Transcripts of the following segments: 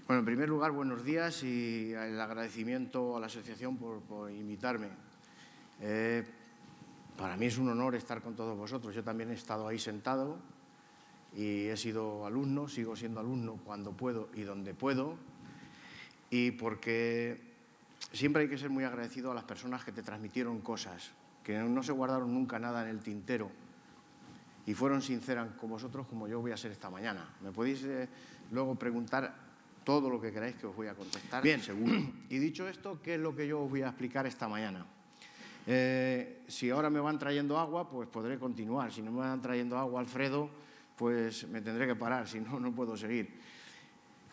Bueno, en primer lugar, buenos días y el agradecimiento a la asociación por invitarme. Para mí es un honor estar con todos vosotros. Yo también he estado ahí sentado y he sido alumno, sigo siendo alumno cuando puedo y donde puedo. Y porque siempre hay que ser muy agradecido a las personas que te transmitieron cosas, que no se guardaron nunca nada en el tintero y fueron sinceras con vosotros como yo voy a ser esta mañana. Me podéis luego preguntar todo lo que queráis que os voy a contestar. Bien, seguro. Y dicho esto, ¿qué es lo que yo os voy a explicar esta mañana? Si ahora me van trayendo agua, pues podré continuar. Si no me van trayendo agua, Alfredo, pues me tendré que parar, si no, no puedo seguir.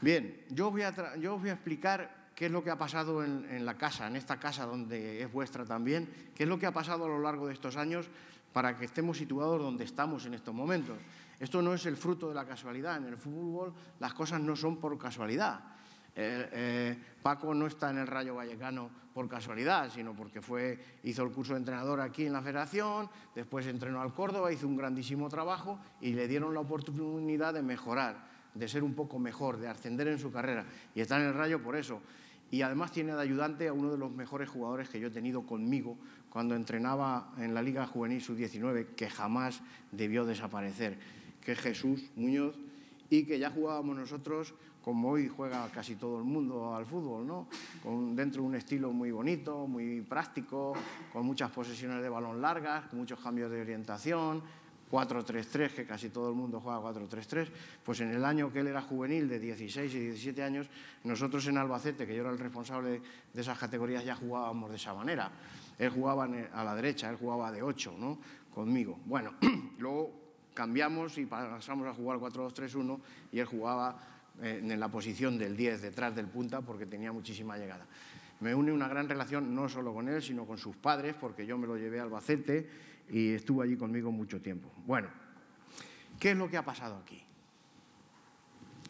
Bien, yo os voy a explicar qué es lo que ha pasado en la casa, en esta casa donde es vuestra también, qué es lo que ha pasado a lo largo de estos años para que estemos situados donde estamos en estos momentos. Esto no es el fruto de la casualidad. En el fútbol las cosas no son por casualidad. Paco no está en el Rayo Vallecano por casualidad, sino porque hizo el curso de entrenador aquí en la Federación, después entrenó al Córdoba, hizo un grandísimo trabajo y le dieron la oportunidad de mejorar, de ser un poco mejor, de ascender en su carrera. Y está en el Rayo por eso. Y además tiene de ayudante a uno de los mejores jugadores que yo he tenido conmigo cuando entrenaba en la Liga Juvenil Sub-19, que jamás debió desaparecer, que es Jesús Muñoz, y que ya jugábamos nosotros como hoy juega casi todo el mundo al fútbol, ¿no? Dentro de un estilo muy bonito, muy práctico, con muchas posesiones de balón largas, con muchos cambios de orientación, 4-3-3, que casi todo el mundo juega 4-3-3, pues en el año que él era juvenil, de 16 y 17 años, nosotros en Albacete, que yo era el responsable de esas categorías, ya jugábamos de esa manera. Él jugaba a la derecha, él jugaba de 8, ¿no? Conmigo. Bueno, luego cambiamos y pasamos a jugar 4-2-3-1 y él jugaba en la posición del 10, detrás del punta, porque tenía muchísima llegada. Me une una gran relación no solo con él, sino con sus padres, porque yo me lo llevé a Albacete y estuvo allí conmigo mucho tiempo. Bueno, ¿qué es lo que ha pasado aquí?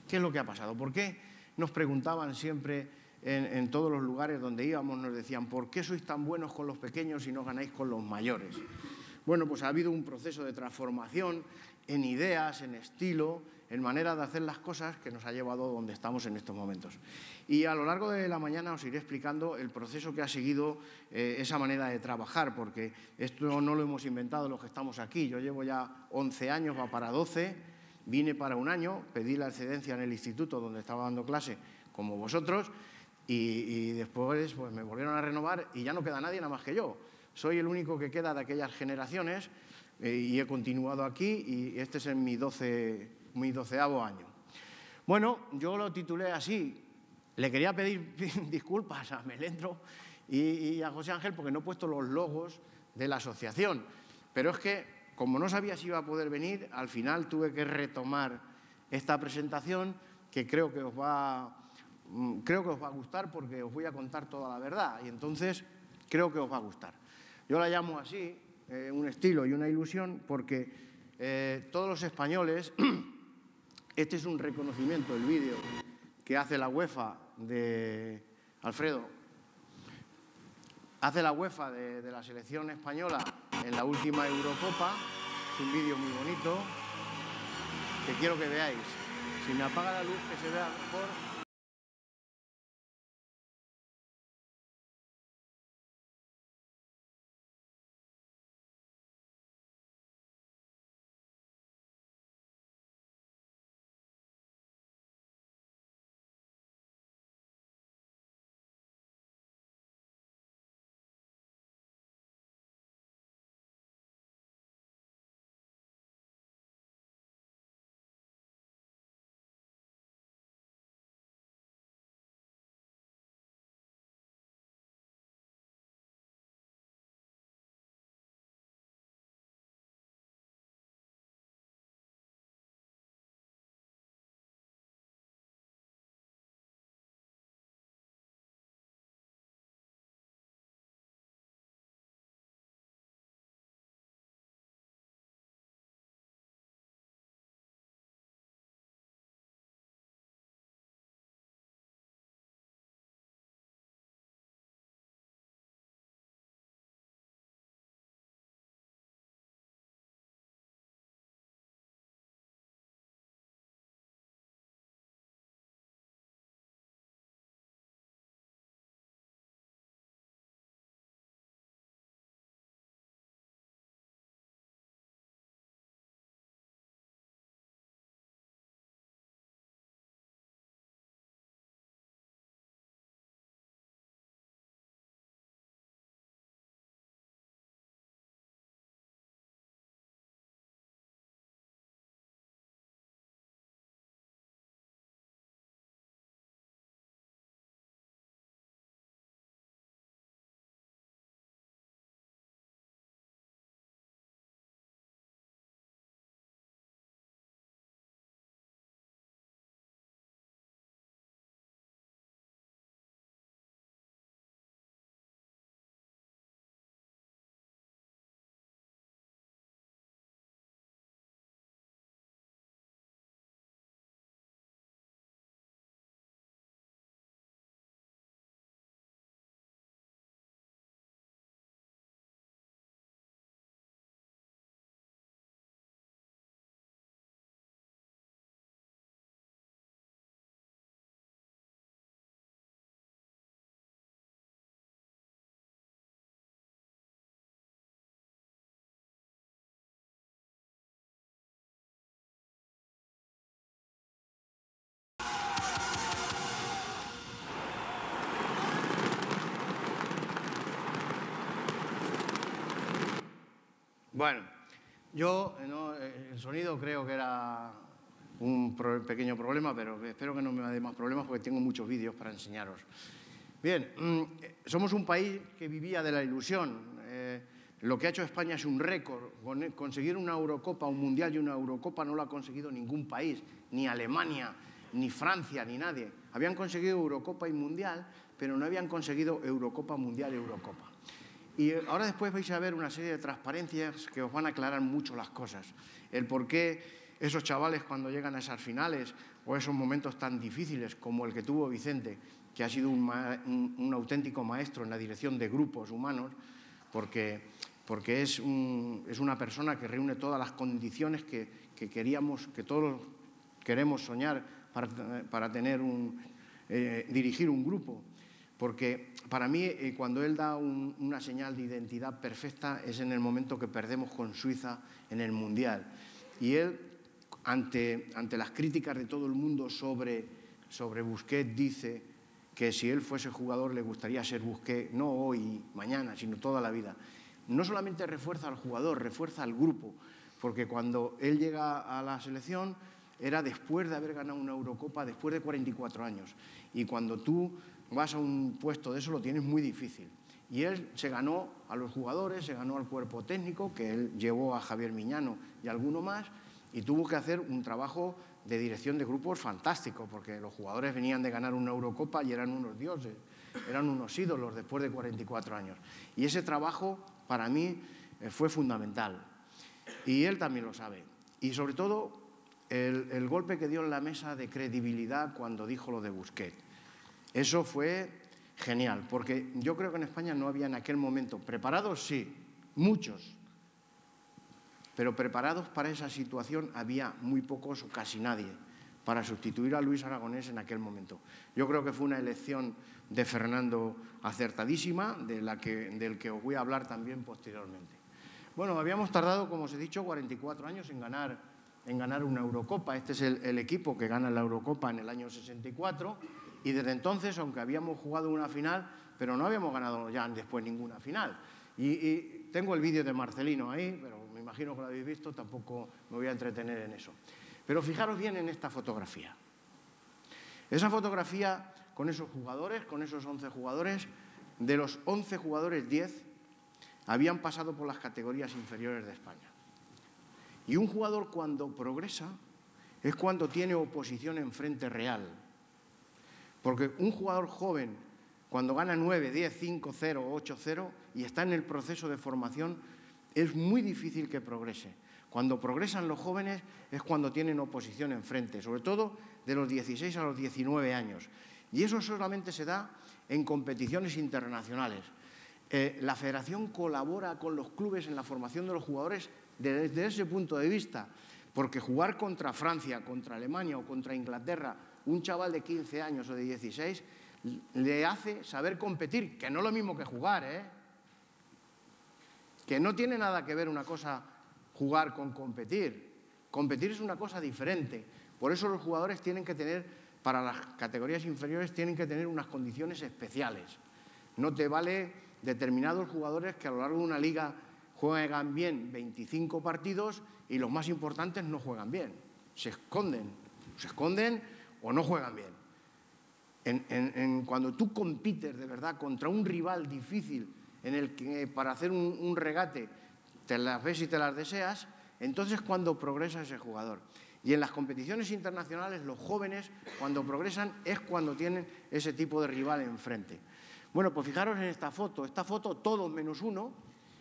¿Qué es lo que ha pasado? ¿Por qué nos preguntaban siempre en todos los lugares donde íbamos, nos decían, ¿por qué sois tan buenos con los pequeños y no ganáis con los mayores? Bueno, pues ha habido un proceso de transformación en ideas, en estilo, en manera de hacer las cosas que nos ha llevado donde estamos en estos momentos. Y a lo largo de la mañana os iré explicando el proceso que ha seguido esa manera de trabajar, porque esto no lo hemos inventado los que estamos aquí. Yo llevo ya 11 años, va para 12, vine para un año, pedí la excedencia en el instituto donde estaba dando clase, como vosotros, y después pues, me volvieron a renovar y ya no queda nadie nada más que yo. Soy el único que queda de aquellas generaciones y he continuado aquí y este es mi 12º año. Bueno, yo lo titulé así. Le quería pedir disculpas a Melendro y a José Ángel porque no he puesto los logos de la asociación. Pero es que, como no sabía si iba a poder venir, al final tuve que retomar esta presentación que creo que os va a gustar porque os voy a contar toda la verdad y entonces creo que os va a gustar. Yo la llamo así, un estilo y una ilusión, porque todos los españoles, este es un reconocimiento, el vídeo que hace la UEFA de Alfredo, hace la UEFA de la selección española en la última Eurocopa, es un vídeo muy bonito que quiero que veáis. Si me apaga la luz que se vea mejor. Bueno, yo, el sonido creo que era un pequeño problema, pero espero que no me dé más problemas porque tengo muchos vídeos para enseñaros. Bien, somos un país que vivía de la ilusión. Lo que ha hecho España es un récord. Conseguir una Eurocopa, un Mundial y una Eurocopa no lo ha conseguido ningún país, ni Alemania, ni Francia, ni nadie. Habían conseguido Eurocopa y Mundial, pero no habían conseguido Eurocopa, Mundial y Eurocopa. Y ahora después vais a ver una serie de transparencias que os van a aclarar mucho las cosas. El por qué esos chavales cuando llegan a esas finales o esos momentos tan difíciles como el que tuvo Vicente, que ha sido un auténtico maestro en la dirección de grupos humanos, porque es una persona que reúne todas las condiciones que todos queremos soñar para dirigir un grupo. Porque para mí, cuando él da una señal de identidad perfecta, es en el momento que perdemos con Suiza en el Mundial. Y él, ante las críticas de todo el mundo sobre Busquets, dice que si él fuese jugador le gustaría ser Busquets, no hoy y mañana, sino toda la vida. No solamente refuerza al jugador, refuerza al grupo, porque cuando él llega a la selección era después de haber ganado una Eurocopa, después de 44 años. Y cuando tú vas a un puesto de eso lo tienes muy difícil. Y él se ganó a los jugadores, se ganó al cuerpo técnico, que él llevó a Javier Miñano y a alguno más, y tuvo que hacer un trabajo de dirección de grupos fantástico, porque los jugadores venían de ganar una Eurocopa y eran unos dioses, eran unos ídolos después de 44 años. Y ese trabajo, para mí, fue fundamental. Y él también lo sabe. Y sobre todo, el golpe que dio en la mesa de credibilidad cuando dijo lo de Busquets. Eso fue genial, porque yo creo que en España no había en aquel momento, preparados sí, muchos, pero preparados para esa situación había muy pocos o casi nadie para sustituir a Luis Aragonés en aquel momento. Yo creo que fue una elección de Fernando acertadísima, del que os voy a hablar también posteriormente. Bueno, habíamos tardado, como os he dicho, 44 años en ganar una Eurocopa. Este es el equipo que gana la Eurocopa en el año 64 y desde entonces, aunque habíamos jugado una final, pero no habíamos ganado ya después ninguna final. Y tengo el vídeo de Marcelino ahí, pero me imagino que lo habéis visto, tampoco me voy a entretener en eso. Pero fijaros bien en esta fotografía. Esa fotografía con esos jugadores, con esos 11 jugadores, de los 11 jugadores, 10 habían pasado por las categorías inferiores de España. Y un jugador cuando progresa es cuando tiene oposición en frente real. Porque un jugador joven, cuando gana 9, 10, 5, 0, 8, 0 y está en el proceso de formación, es muy difícil que progrese. Cuando progresan los jóvenes es cuando tienen oposición enfrente, sobre todo de los 16 a los 19 años. Y eso solamente se da en competiciones internacionales. La federación colabora con los clubes en la formación de los jugadores desde ese punto de vista, porque jugar contra Francia, contra Alemania o contra Inglaterra, un chaval de 15 años o de 16, le hace saber competir, que no es lo mismo que jugar, que no tiene nada que ver una cosa jugar con competir. Competir es una cosa diferente. Por eso los jugadores tienen que tener, para las categorías inferiores, tienen que tener unas condiciones especiales. No te vale determinados jugadores que a lo largo de una liga juegan bien 25 partidos y los más importantes no juegan bien. Se esconden o no juegan bien. Cuando tú compites de verdad contra un rival difícil en el que para hacer un regate te las ves y te las deseas, entonces cuando progresa ese jugador. Y en las competiciones internacionales los jóvenes cuando progresan es cuando tienen ese tipo de rival enfrente. Bueno, pues fijaros en esta foto todos menos uno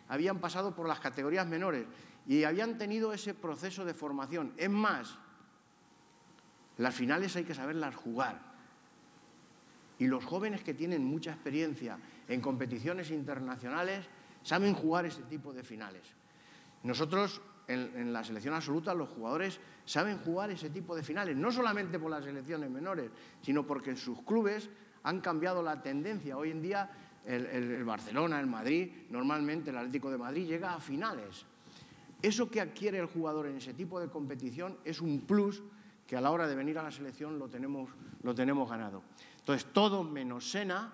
habían pasado por las categorías menores y habían tenido ese proceso de formación. Es más, las finales hay que saberlas jugar. Y los jóvenes que tienen mucha experiencia en competiciones internacionales saben jugar ese tipo de finales. Nosotros, en la selección absoluta, los jugadores saben jugar ese tipo de finales, no solamente por las selecciones menores, sino porque en sus clubes han cambiado la tendencia. Hoy en día el Barcelona, el Madrid, normalmente el Atlético de Madrid llega a finales. Eso que adquiere el jugador en ese tipo de competición es un plus que a la hora de venir a la selección lo tenemos ganado. Entonces, todos menos Sena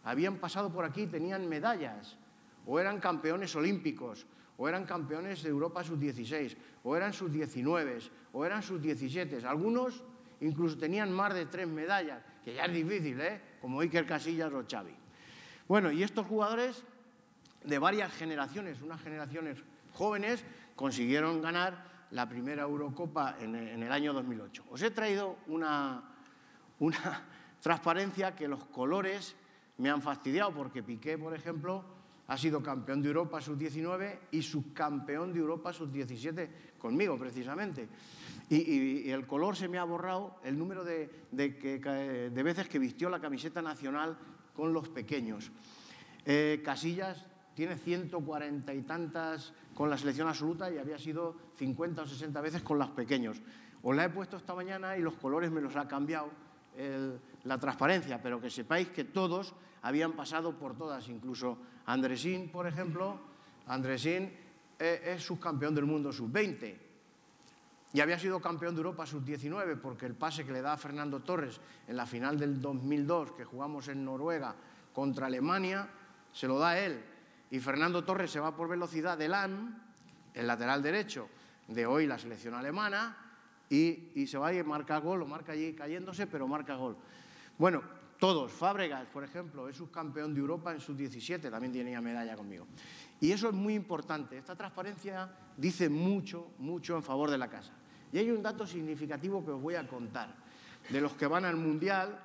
habían pasado por aquí, tenían medallas, o eran campeones olímpicos, o eran campeones de Europa sub-16, o eran sub-19, o eran sub-17. Algunos incluso tenían más de 3 medallas, que ya es difícil, como Iker Casillas o Xavi. Bueno, y estos jugadores de varias generaciones, unas generaciones jóvenes, consiguieron ganar la primera Eurocopa en el año 2008. Os he traído una transparencia que los colores me han fastidiado, porque Piqué, por ejemplo, ha sido campeón de Europa sub-19 y subcampeón de Europa sub-17 conmigo, precisamente. Y el color se me ha borrado el número de veces que vistió la camiseta nacional con los pequeños. Casillas tiene 140 y tantas con la selección absoluta y había sido 50 o 60 veces con los pequeños. Os la he puesto esta mañana y los colores me los ha cambiado la transparencia, pero que sepáis que todos habían pasado por todas, incluso Andresín, por ejemplo. Andresín es subcampeón del mundo sub-20 y había sido campeón de Europa sub-19 porque el pase que le da a Fernando Torres en la final del 2002, que jugamos en Noruega contra Alemania, se lo da a él. Y Fernando Torres se va por velocidad de Lahm, el lateral derecho de hoy la selección alemana, y se va y marca gol, lo marca allí cayéndose, pero marca gol. Bueno, todos. Fábregas, por ejemplo, es subcampeón de Europa en sub-17, también tenía medalla conmigo. Y eso es muy importante. Esta transparencia dice mucho, mucho en favor de la casa. Y hay un dato significativo que os voy a contar. De los que van al Mundial,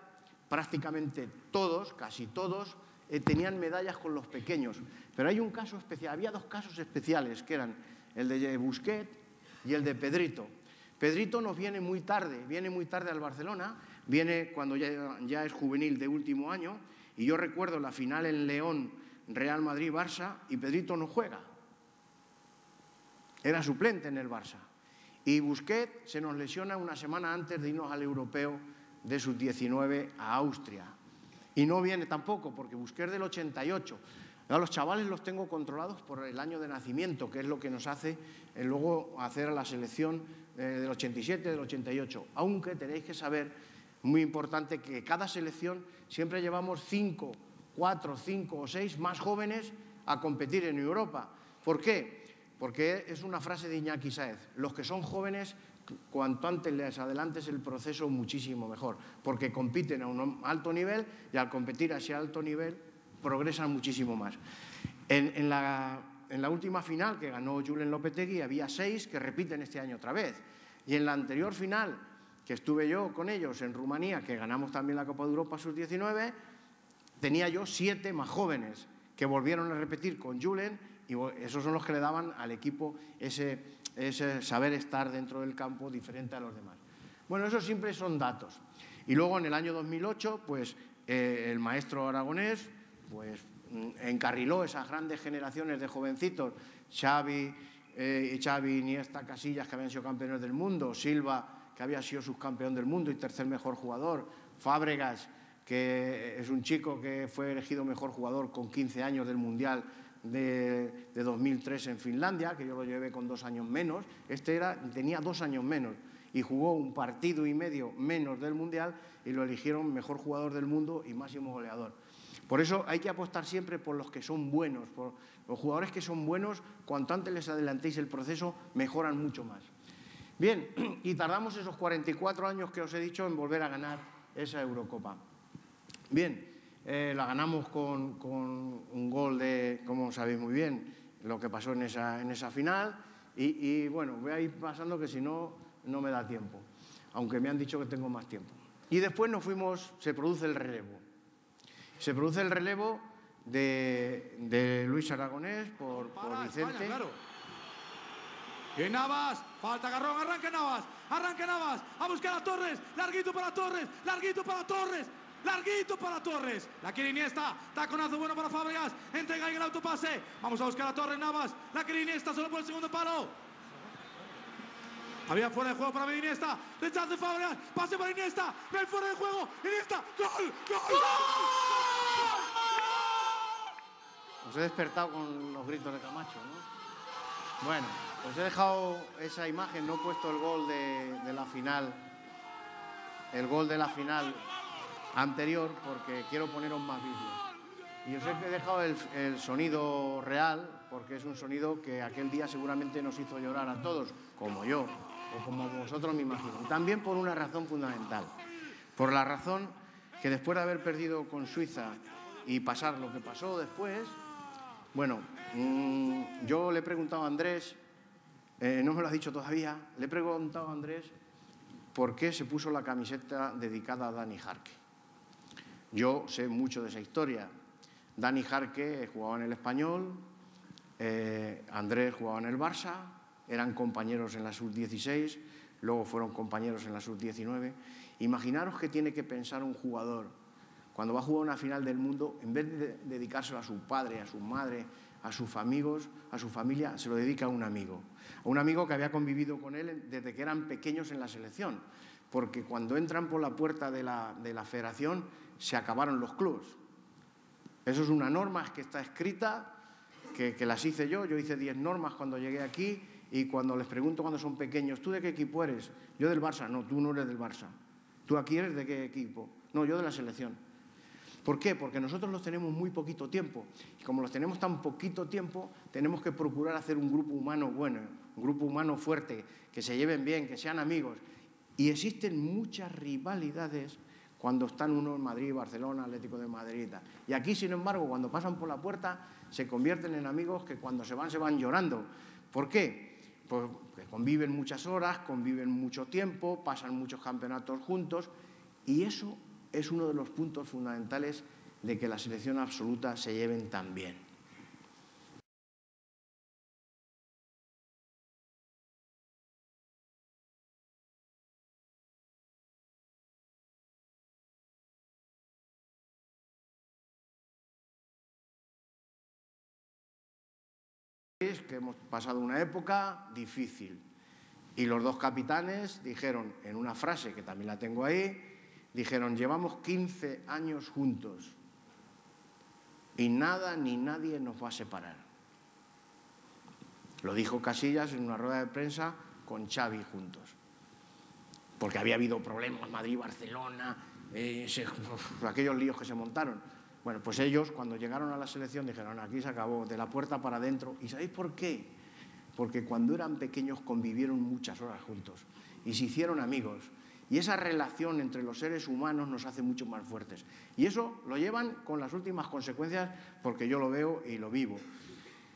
prácticamente todos, casi todos, tenían medallas con los pequeños. Pero hay un caso especial, había dos casos especiales, que eran el de Busquets y el de Pedrito. Pedrito nos viene muy tarde al Barcelona, viene cuando ya es juvenil de último año, y yo recuerdo la final en León, Real Madrid-Barça, y Pedrito no juega. Era suplente en el Barça. Y Busquets se nos lesiona una semana antes de irnos al europeo de sub-19 a Austria. Y no viene tampoco, porque Busquets del 88. A los chavales los tengo controlados por el año de nacimiento, que es lo que nos hace luego hacer a la selección del 87, del 88. Aunque tenéis que saber, muy importante, que cada selección siempre llevamos 4, 5 o 6 más jóvenes a competir en Europa. ¿Por qué? Porque es una frase de Iñaki Sáez. Los que son jóvenes, cuanto antes les adelantes el proceso, muchísimo mejor, porque compiten a un alto nivel y al competir a ese alto nivel progresan muchísimo más. En la última final que ganó Julen Lopetegui había 6 que repiten este año otra vez. Y en la anterior final, que estuve yo con ellos en Rumanía, que ganamos también la Copa de Europa sub-19, tenía yo 7 más jóvenes que volvieron a repetir con Julen, y esos son los que le daban al equipo ese saber estar dentro del campo diferente a los demás. Bueno, esos siempre son datos. Y luego en el año 2008, pues el maestro aragonés pues encarriló esas grandes generaciones de jovencitos, Xavi, Iniesta, Casillas, que habían sido campeones del mundo, Silva, que había sido subcampeón del mundo y tercer mejor jugador, Fábregas, que es un chico que fue elegido mejor jugador con 15 años del Mundial de 2003 en Finlandia, que yo lo llevé con 2 años menos. Tenía 2 años menos y jugó un partido y medio menos del Mundial y lo eligieron mejor jugador del mundo y máximo goleador. Por eso hay que apostar siempre por los que son buenos, por los jugadores que son buenos. Cuanto antes les adelantéis el proceso, mejoran mucho más. Bien, y tardamos esos 44 años que os he dicho en volver a ganar esa Eurocopa. Bien, la ganamos con un gol de, como sabéis muy bien, lo que pasó en esa final. Y bueno, voy a ir pasando que si no, no me da tiempo, aunque me han dicho que tengo más tiempo. Y después se produce el relevo. Se produce el relevo de Luis Aragonés por Vicente. España, claro. Y Navas, falta Garrón, arranca Navas, a buscar a Torres, larguito para Torres, larguito para Torres. Larguito para Torres, la quiere Iniesta, taconazo bueno para Fábregas, entrega en el autopase, vamos a buscar a Torres. Navas, la quiere Iniesta, solo por el segundo palo. Había fuera de juego para Iniesta, rechazo de Fábregas, pase para Iniesta, ven fuera de juego, Iniesta, ¡gol! Os he despertado con los gritos de Camacho, ¿no? Bueno, os he dejado esa imagen, no he puesto el gol de la final, anterior, porque quiero poneros más vídeos. Y os he dejado el sonido real, porque es un sonido que aquel día seguramente nos hizo llorar a todos, como yo, o como vosotros me imagino. Y también por una razón fundamental. Por la razón que después de haber perdido con Suiza y pasar lo que pasó después, bueno, yo le he preguntado a Andrés, no me lo ha dicho todavía, le he preguntado a Andrés por qué se puso la camiseta dedicada a Dani Jarque. Yo sé mucho de esa historia. Dani Jarque jugaba en el Español, Andrés jugaba en el Barça, eran compañeros en la sub-16, luego fueron compañeros en la sub-19. Imaginaros qué tiene que pensar un jugador cuando va a jugar una final del mundo, en vez de dedicárselo a su padre, a su madre, a sus amigos, a su familia, se lo dedica a un amigo que había convivido con él desde que eran pequeños en la selección, porque cuando entran por la puerta de la federación se acabaron los clubes. Eso es una norma que está escrita, que las hice yo hice 10 normas cuando llegué aquí, y cuando les pregunto cuando son pequeños, ¿tú de qué equipo eres? Yo del Barça. No, tú no eres del Barça. ¿Tú aquí eres de qué equipo? No, yo de la selección. ¿Por qué? Porque nosotros los tenemos muy poquito tiempo, y como los tenemos tan poquito tiempo, tenemos que procurar hacer un grupo humano bueno, un grupo humano fuerte, que se lleven bien, que sean amigos. Y existen muchas rivalidades cuando están uno en Madrid, Barcelona, Atlético de Madrid. Y aquí, sin embargo, cuando pasan por la puerta, se convierten en amigos que cuando se van llorando. ¿Por qué? Porque conviven muchas horas, conviven mucho tiempo, pasan muchos campeonatos juntos, y eso es uno de los puntos fundamentales de que la selección absoluta se lleven tan bien. Es que hemos pasado una época difícil, y los dos capitanes dijeron en una frase que también la tengo ahí, dijeron: llevamos 15 años juntos y nada ni nadie nos va a separar. Lo dijo Casillas en una rueda de prensa con Xavi juntos, porque había habido problemas, Madrid, Barcelona, aquellos líos que se montaron. Bueno, pues ellos cuando llegaron a la selección dijeron: aquí se acabó, de la puerta para adentro. ¿Y sabéis por qué? Porque cuando eran pequeños convivieron muchas horas juntos y se hicieron amigos. Y esa relación entre los seres humanos nos hace mucho más fuertes. Y eso lo llevan con las últimas consecuencias, porque yo lo veo y lo vivo.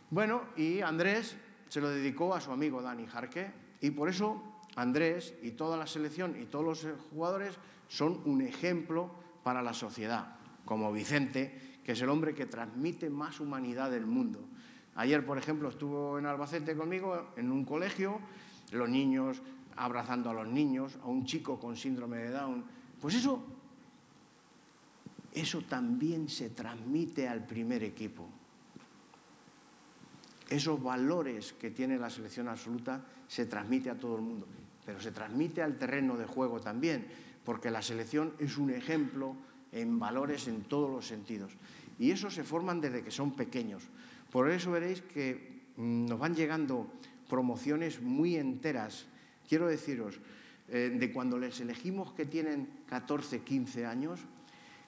Bueno, y Andrés se lo dedicó a su amigo Dani Jarque, y por eso Andrés y toda la selección y todos los jugadores son un ejemplo para la sociedad, como Vicente, que es el hombre que transmite más humanidad del mundo. Ayer, por ejemplo, estuvo en Albacete conmigo en un colegio, los niños abrazando a los niños, a un chico con síndrome de Down. Pues eso también se transmite al primer equipo. Esos valores que tiene la selección absoluta se transmite a todo el mundo, pero se transmite al terreno de juego también, porque la selección es un ejemplo en valores en todos los sentidos. Y eso se forman desde que son pequeños. Por eso veréis que nos van llegando promociones muy enteras. Quiero deciros, de cuando les elegimos que tienen 14, 15 años,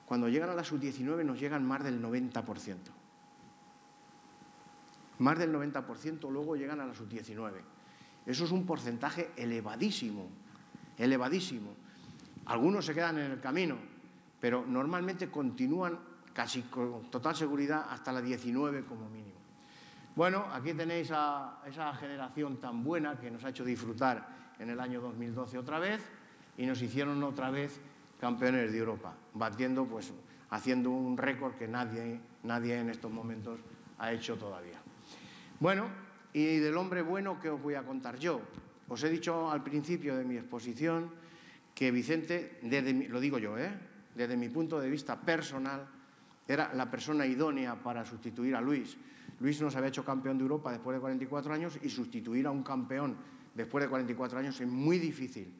cuando llegan a la sub-19 nos llegan más del 90%. Más del 90% luego llegan a la sub-19. Eso es un porcentaje elevadísimo, elevadísimo. Algunos se quedan en el camino, pero normalmente continúan casi con total seguridad hasta la 19 como mínimo. Bueno, aquí tenéis a esa generación tan buena que nos ha hecho disfrutar en el año 2012 otra vez, y nos hicieron otra vez campeones de Europa, batiendo, pues, haciendo un récord que nadie en estos momentos ha hecho todavía. Bueno, y del hombre bueno, ¿qué os voy a contar yo? Os he dicho al principio de mi exposición que Vicente, lo digo yo, desde mi punto de vista personal, era la persona idónea para sustituir a Luis. Luis nos había hecho campeón de Europa después de 44 años, y sustituir a un campeón después de 44 años es muy difícil,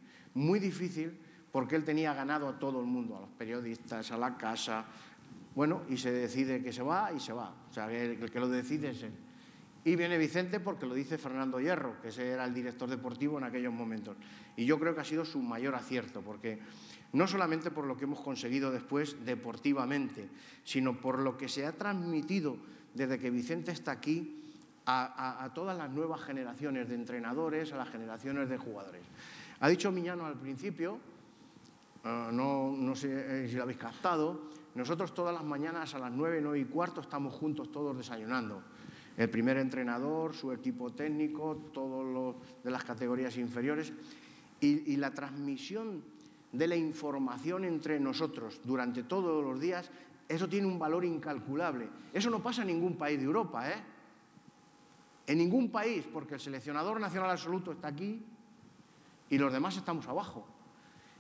porque él tenía ganado a todo el mundo, a los periodistas, a la casa. Bueno, y se decide que se va y se va. O sea, el que lo decide es él. Y viene Vicente porque lo dice Fernando Hierro, que ese era el director deportivo en aquellos momentos. Y yo creo que ha sido su mayor acierto, porque no solamente por lo que hemos conseguido después deportivamente, sino por lo que se ha transmitido desde que Vicente está aquí a todas las nuevas generaciones de entrenadores, a las generaciones de jugadores. Ha dicho Miñano al principio, no sé si lo habéis captado, nosotros todas las mañanas a las 9, 9 y cuarto estamos juntos todos desayunando. El primer entrenador, su equipo técnico, todos los de las categorías inferiores. Y la transmisión de la información entre nosotros durante todos los días, eso tiene un valor incalculable. Eso no pasa en ningún país de Europa, ¿eh? En ningún país, porque el seleccionador nacional absoluto está aquí y los demás estamos abajo.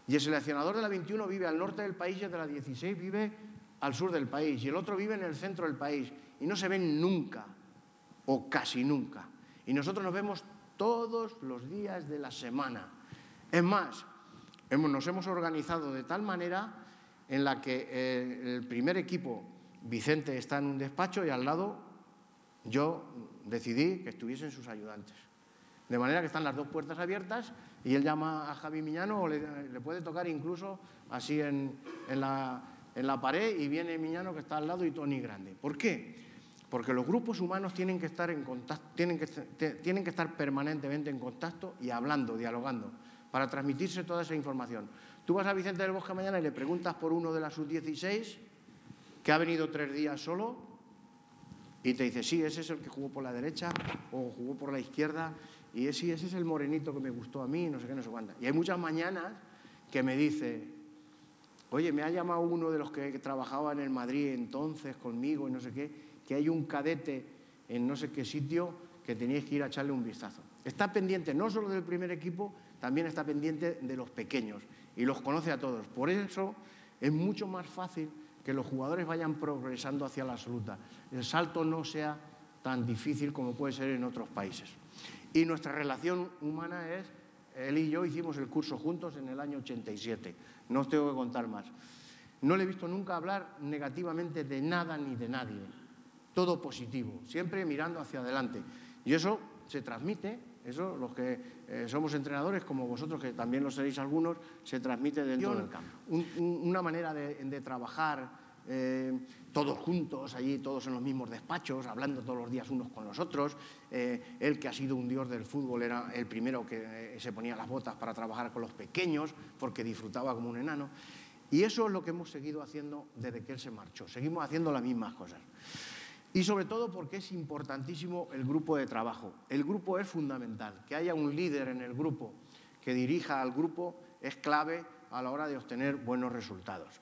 Y el seleccionador de la 21 vive al norte del país y el de la 16 vive al sur del país. Y el otro vive en el centro del país. Y no se ven nunca, o casi nunca. Y nosotros nos vemos todos los días de la semana. Es más, nos hemos organizado de tal manera en la que el primer equipo, Vicente, está en un despacho y al lado yo decidí que estuviesen sus ayudantes. De manera que están las dos puertas abiertas y él llama a Javi Miñano o le puede tocar incluso así en la pared y viene Miñano que está al lado y Tony Grande. ¿Por qué? Porque los grupos humanos tienen que estar en contacto, tienen que estar permanentemente en contacto y hablando, dialogando, para transmitirse toda esa información. Tú vas a Vicente del Bosque mañana y le preguntas por uno de la sub-16 que ha venido 3 días solo y te dice, sí, ese es el que jugó por la derecha o jugó por la izquierda y sí, ese es el morenito que me gustó a mí, no sé qué, no sé cuánta. Y hay muchas mañanas que me dice, oye, me ha llamado uno de los que trabajaba en el Madrid entonces conmigo y no sé qué, que hay un cadete en no sé qué sitio que teníais que ir a echarle un vistazo. Está pendiente no solo del primer equipo, también está pendiente de los pequeños y los conoce a todos. Por eso es mucho más fácil que los jugadores vayan progresando hacia la absoluta. El salto no sea tan difícil como puede ser en otros países. Y nuestra relación humana es, él y yo hicimos el curso juntos en el año 87. No os tengo que contar más. No le he visto nunca hablar negativamente de nada ni de nadie. Todo positivo, siempre mirando hacia adelante. Y eso se transmite, eso los que somos entrenadores, como vosotros, que también lo seréis algunos, se transmite dentro del campo. Una manera de trabajar todos juntos, allí todos en los mismos despachos, hablando todos los días unos con los otros. Él, que ha sido un dios del fútbol, era el primero que se ponía las botas para trabajar con los pequeños, porque disfrutaba como un enano. Y eso es lo que hemos seguido haciendo desde que él se marchó. Seguimos haciendo las mismas cosas. Y sobre todo porque es importantísimo el grupo de trabajo. El grupo es fundamental. Que haya un líder en el grupo que dirija al grupo es clave a la hora de obtener buenos resultados.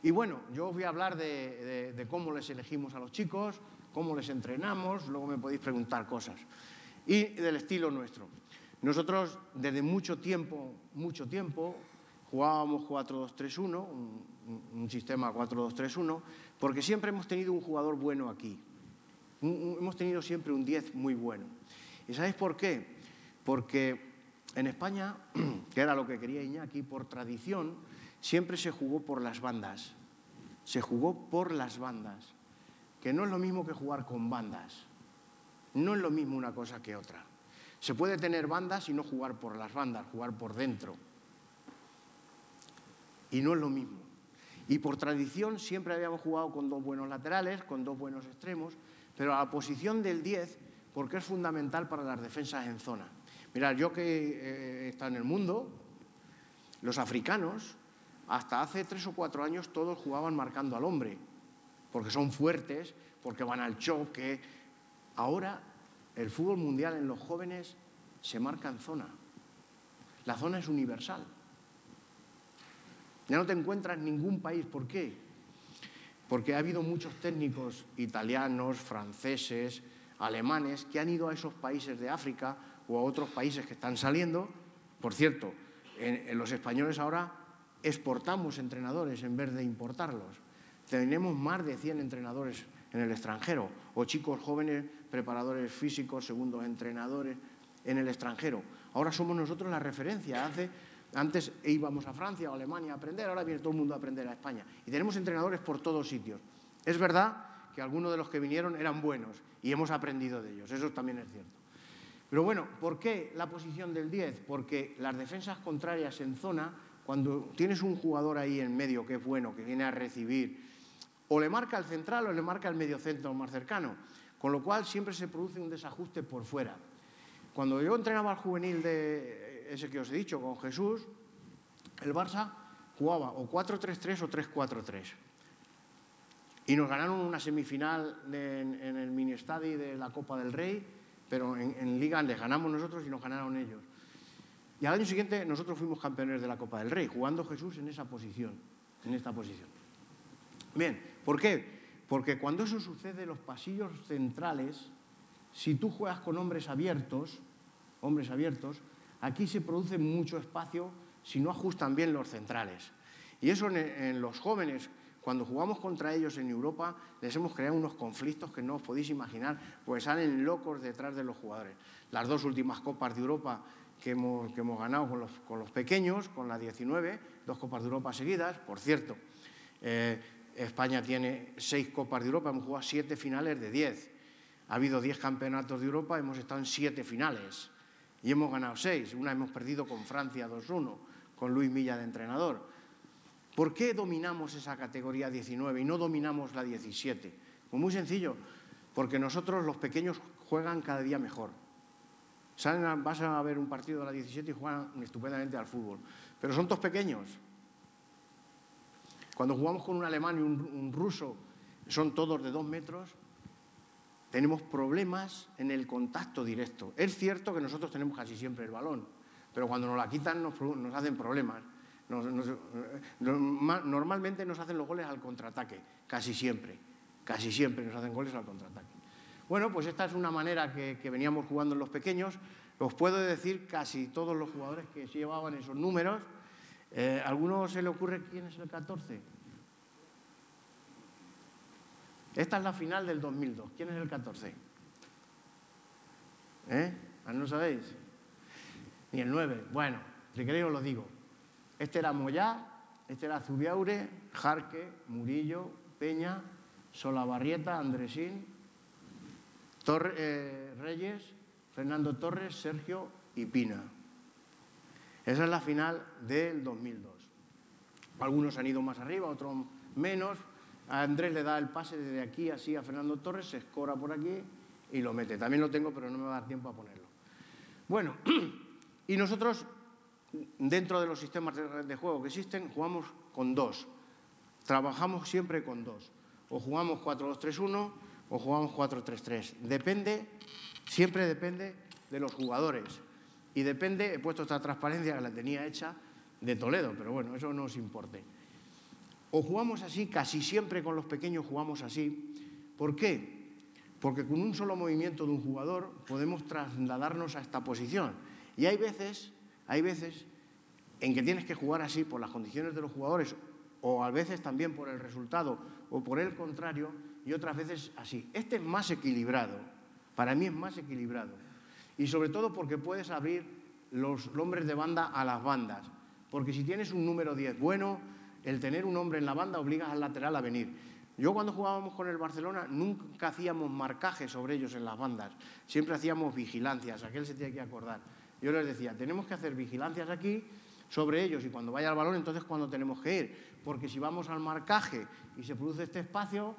Y bueno, yo os voy a hablar de cómo les elegimos a los chicos, cómo les entrenamos, luego me podéis preguntar cosas. Y del estilo nuestro. Nosotros desde mucho tiempo, jugábamos 4-2-3-1, un sistema 4-2-3-1, porque siempre hemos tenido un jugador bueno aquí. Hemos tenido siempre un 10 muy bueno. ¿Y sabéis por qué? Porque en España, que era lo que quería Iñaki, por tradición, siempre se jugó por las bandas. Se jugó por las bandas, que no es lo mismo que jugar con bandas. No es lo mismo una cosa que otra. Se puede tener bandas y no jugar por las bandas, jugar por dentro. Y no es lo mismo. Y por tradición siempre habíamos jugado con 2 buenos laterales, con 2 buenos extremos, pero a la posición del 10, porque es fundamental para las defensas en zona. Mirad, yo que he estado en el mundo, los africanos, hasta hace 3 o 4 años todos jugaban marcando al hombre, porque son fuertes, porque van al choque. Ahora el fútbol mundial en los jóvenes se marca en zona. La zona es universal. Ya no te encuentras en ningún país. ¿Por qué? Porque ha habido muchos técnicos italianos, franceses, alemanes, que han ido a esos países de África o a otros países que están saliendo. Por cierto, en los españoles ahora exportamos entrenadores en vez de importarlos. Tenemos más de 100 entrenadores en el extranjero, o chicos jóvenes, preparadores físicos, segundos entrenadores en el extranjero. Ahora somos nosotros la referencia. Antes íbamos a Francia o a Alemania a aprender, ahora viene todo el mundo a aprender a España. Y tenemos entrenadores por todos sitios. Es verdad que algunos de los que vinieron eran buenos y hemos aprendido de ellos, eso también es cierto. Pero bueno, ¿por qué la posición del 10? Porque las defensas contrarias en zona, cuando tienes un jugador ahí en medio que es bueno, que viene a recibir, o le marca el central o le marca el mediocentro más cercano, con lo cual siempre se produce un desajuste por fuera. Cuando yo entrenaba al juvenil de ese que os he dicho, con Jesús, el Barça jugaba o 4-3-3 o 3-4-3. Y nos ganaron una semifinal en el mini estadi de la Copa del Rey, pero en Liga les ganamos nosotros y nos ganaron ellos. Y al año siguiente nosotros fuimos campeones de la Copa del Rey, jugando Jesús en esa posición, en esta posición. Bien, ¿por qué? Porque cuando eso sucede, los pasillos centrales, si tú juegas con hombres abiertos, aquí se produce mucho espacio si no ajustan bien los centrales. Y eso en los jóvenes, cuando jugamos contra ellos en Europa, les hemos creado unos conflictos que no os podéis imaginar, pues salen locos detrás de los jugadores. Las dos últimas Copas de Europa que hemos ganado con los pequeños, con la 19, 2 Copas de Europa seguidas, por cierto. España tiene 6 Copas de Europa, hemos jugado 7 finales de 10. Ha habido 10 campeonatos de Europa, hemos estado en 7 finales y hemos ganado 6. Una hemos perdido con Francia 2-1, con Luis Milla de entrenador. ¿Por qué dominamos esa categoría 19 y no dominamos la 17? Pues muy sencillo, porque nosotros los pequeños juegan cada día mejor. Vas a ver un partido de la 17 y juegan estupendamente al fútbol, pero son todos pequeños. Cuando jugamos con un alemán y un ruso, son todos de 2 metros, tenemos problemas en el contacto directo. Es cierto que nosotros tenemos casi siempre el balón, pero cuando nos la quitan nos hacen problemas. Normalmente nos hacen los goles al contraataque, casi siempre nos hacen goles al contraataque. Bueno, pues esta es una manera que veníamos jugando en los pequeños. Os puedo decir casi todos los jugadores que se llevaban esos números. ¿A alguno se le ocurre quién es el 14? Esta es la final del 2002. ¿Quién es el 14? ¿No sabéis? Ni el 9. Bueno, si queréis os lo digo. Este era Moyá, este era Zubiaure, Jarque, Murillo, Peña, Solabarrieta, Andresín, Reyes, Fernando Torres, Sergio y Pina. Esa es la final del 2002. Algunos han ido más arriba, otros menos. A Andrés le da el pase desde aquí así a Fernando Torres, se escora por aquí y lo mete. También lo tengo, pero no me va a dar tiempo a ponerlo. Bueno, y nosotros, dentro de los sistemas de juego que existen, jugamos con 2. Trabajamos siempre con 2. O jugamos 4-2-3-1 o jugamos 4-3-3. Siempre depende de los jugadores. Y depende, he puesto esta transparencia que la tenía hecha de Toledo, pero bueno, eso no os importe. O jugamos así, casi siempre con los pequeños jugamos así. ¿Por qué? Porque con un solo movimiento de un jugador podemos trasladarnos a esta posición. Y hay veces en que tienes que jugar así por las condiciones de los jugadores, o a veces también por el resultado, o por el contrario, y otras veces así. Este es más equilibrado, para mí es más equilibrado. Y sobre todo porque puedes abrir los hombres de banda a las bandas. Porque si tienes un número 10 bueno, el tener un hombre en la banda obliga al lateral a venir. Yo cuando jugábamos con el Barcelona nunca hacíamos marcaje sobre ellos en las bandas. Siempre hacíamos vigilancias, aquel se tiene que acordar. Yo les decía, tenemos que hacer vigilancias aquí sobre ellos y cuando vaya el balón, entonces cuando tenemos que ir. Porque si vamos al marcaje y se produce este espacio,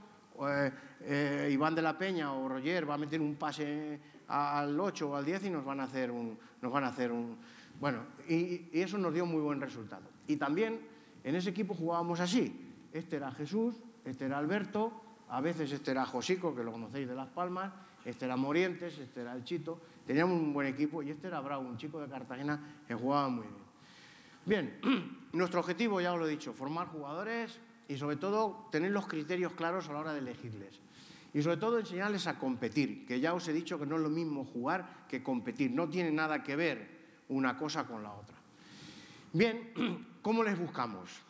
Iván de la Peña o Roger va a meter un pase al 8 o al 10 y nos van a hacer un... Bueno, y eso nos dio muy buen resultado. Y también en ese equipo jugábamos así. Este era Jesús, este era Alberto, a veces este era Josico, que lo conocéis de Las Palmas, este era Morientes, este era el Chito. Teníamos un buen equipo y este era Bravo, un chico de Cartagena que jugaba muy bien. Bien, nuestro objetivo, ya os lo he dicho, formar jugadores y sobre todo tener los criterios claros a la hora de elegirles. Y sobre todo enseñarles a competir, que ya os he dicho que no es lo mismo jugar que competir. No tiene nada que ver una cosa con la otra. Bien, ¿cómo les buscamos?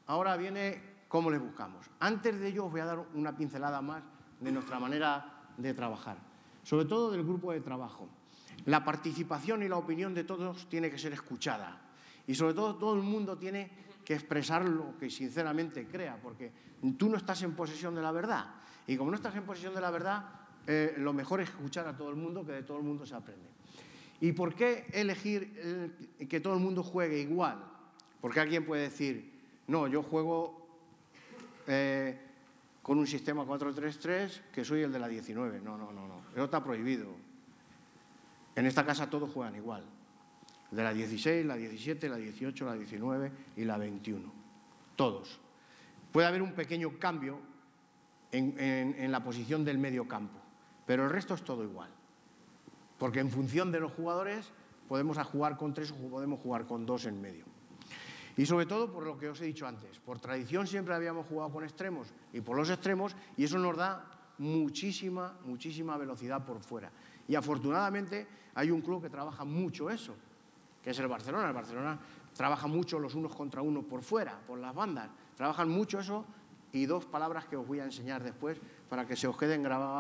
Ahora viene cómo les buscamos. Antes de ello os voy a dar una pincelada más de nuestra manera de trabajar. Sobre todo del grupo de trabajo. La participación y la opinión de todos tiene que ser escuchada. Y sobre todo el mundo tiene que expresar lo que sinceramente crea, porque tú no estás en posesión de la verdad. Y como no estás en posesión de la verdad, lo mejor es escuchar a todo el mundo, que de todo el mundo se aprende. ¿Y por qué elegir que todo el mundo juegue igual? Porque alguien puede decir, no, yo juego con un sistema 4-3-3 que soy el de la 19. No, eso está prohibido. En esta casa todos juegan igual. De la 16, la 17, la 18, la 19 y la 21. Todos. Puede haber un pequeño cambio en la posición del medio campo, pero el resto es todo igual. Porque en función de los jugadores podemos jugar con 3 o podemos jugar con 2 en medio. Y sobre todo por lo que os he dicho antes, por tradición siempre habíamos jugado con extremos y por los extremos, y eso nos da muchísima velocidad por fuera. Y afortunadamente hay un club que trabaja mucho eso, que es el Barcelona. El Barcelona trabaja mucho los unos contra unos por fuera, por las bandas. Trabajan mucho eso, y 2 palabras que os voy a enseñar después para que se os queden grabadas.